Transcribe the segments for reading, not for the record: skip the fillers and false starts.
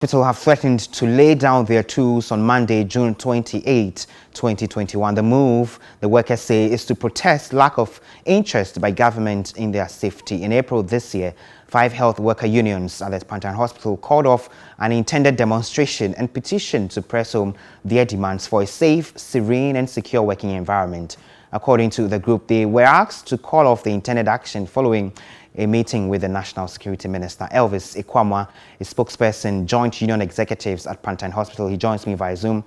Hospital have threatened to lay down their tools on Monday, June 28, 2021. The move, the workers say, is to protest lack of interest by government in their safety. In April this year, 5 health worker unions at the Pantang Hospital called off an intended demonstration and petition to press home their demands for a safe, serene and secure working environment. According to the group, they were asked to call off the intended action following a meeting with the National Security Minister. Elvis Ikwamwa, a spokesperson, joint union executives at Pantang Hospital. He joins me via Zoom.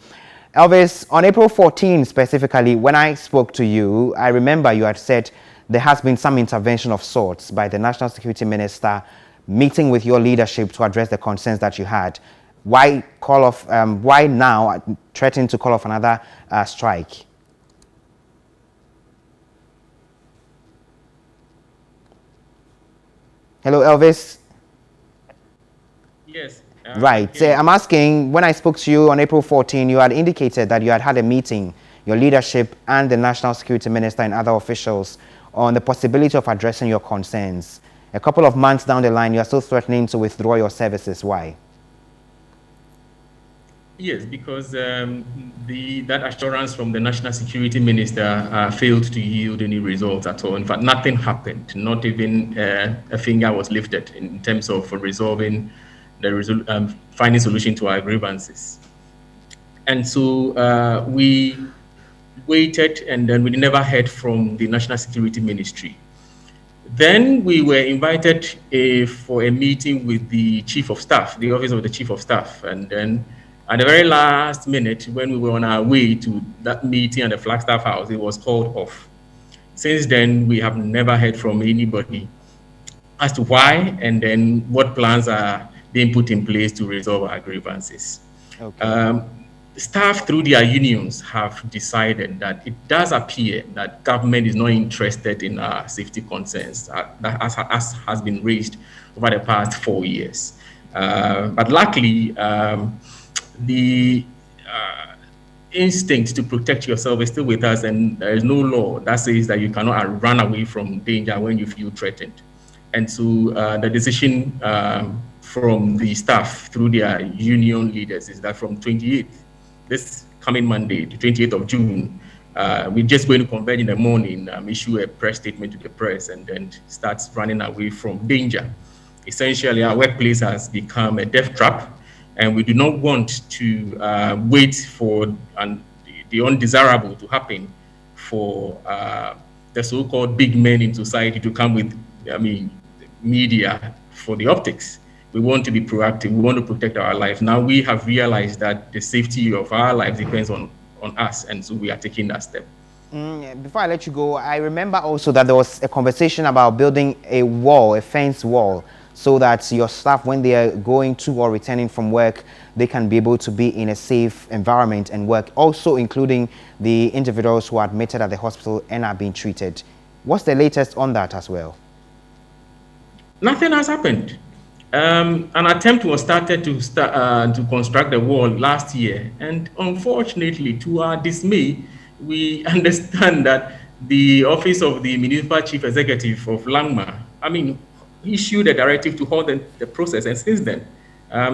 Elvis, on April 14 specifically, when I spoke to you, I remember you had said there has been some intervention of sorts by the National Security Minister, meeting with your leadership to address the concerns that you had. Why call off? Why now threaten to call off another strike? Hello, Elvis. Yes. Right. I'm asking, when I spoke to you on April 14, you had indicated that you had a meeting, your leadership and the National Security Minister and other officials, on the possibility of addressing your concerns. A couple of months down the line, you are still threatening to withdraw your services. Why? Yes, because that assurance from the National Security Minister failed to yield any results at all. In fact, nothing happened. Not even a finger was lifted in terms of resolving finding solution to our grievances. And so we waited, and then we never heard from the National Security Ministry. Then we were invited for a meeting with the Chief of Staff, the Office of the Chief of Staff, and then at the very last minute, when we were on our way to that meeting at the Flagstaff House, it was called off. Since then, we have never heard from anybody as to why and then what plans are being put in place to resolve our grievances. Okay. Staff, through their unions, have decided that it does appear that government is not interested in our safety concerns, that as has been raised over the past 4 years. But luckily, the instinct to protect yourself is still with us, and there is no law that says that you cannot run away from danger when you feel threatened. And so the decision from the staff through their union leaders is that from 28th, this coming Monday, the 28th of June, we're just going to convene in the morning, issue a press statement to the press, and then start running away from danger. Essentially, our workplace has become a death trap, and we do not want to wait for the undesirable to happen for the so-called big men in society to come with, media for the optics. We want to be proactive. We want to protect our life. Now we have realized that the safety of our lives depends on us, and so we are taking that step. Before I let you go, I remember also that there was a conversation about building a wall, a fence wall, so that your staff, when they are going to or returning from work, they can be able to be in a safe environment and work, also including the individuals who are admitted at the hospital and are being treated. What's the latest on that as well? Nothing has happened. An attempt was started to construct the wall last year, and unfortunately, to our dismay, we understand that the Office of the Municipal Chief Executive of Langma, issued a directive to halt the process, and since then,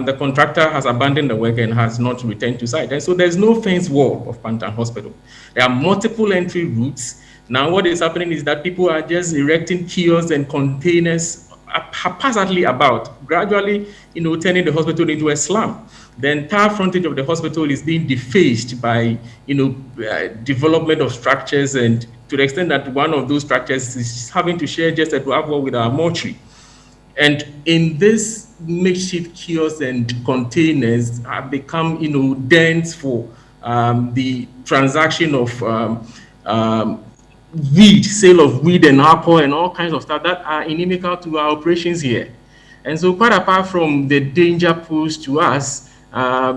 the contractor has abandoned the work and has not returned to site. And so there's no fence wall of Pantang Hospital. There are multiple entry routes. Now what is happening is that people are just erecting kiosks and containers haphazardly about, gradually, turning the hospital into a slum. The entire frontage of the hospital is being defaced by, development of structures, and to the extent that one of those structures is having to share just a 12 wall with our mortuary. And in this makeshift kiosks and containers have become, dens for the transaction of sale of weed and alcohol and all kinds of stuff that are inimical to our operations here. And so quite apart from the danger posed to us,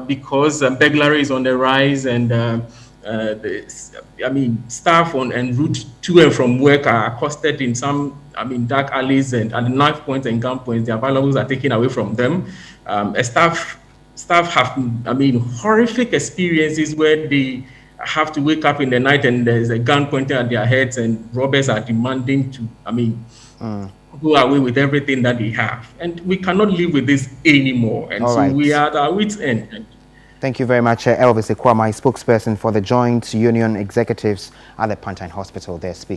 because burglary is on the rise, and staff on en route to and from work are accosted in some, dark alleys and at knife points and gun points. Their valuables are taken away from them. Staff have, horrific experiences where they have to wake up in the night and there's a gun pointed at their heads and robbers are demanding to, go away with everything that they have. And we cannot live with this anymore. And All so right. we are at our wits' end. Thank you very much, Elvis Ekwama, spokesperson for the Joint Union Executives at the Pantang Hospital. They're speaking.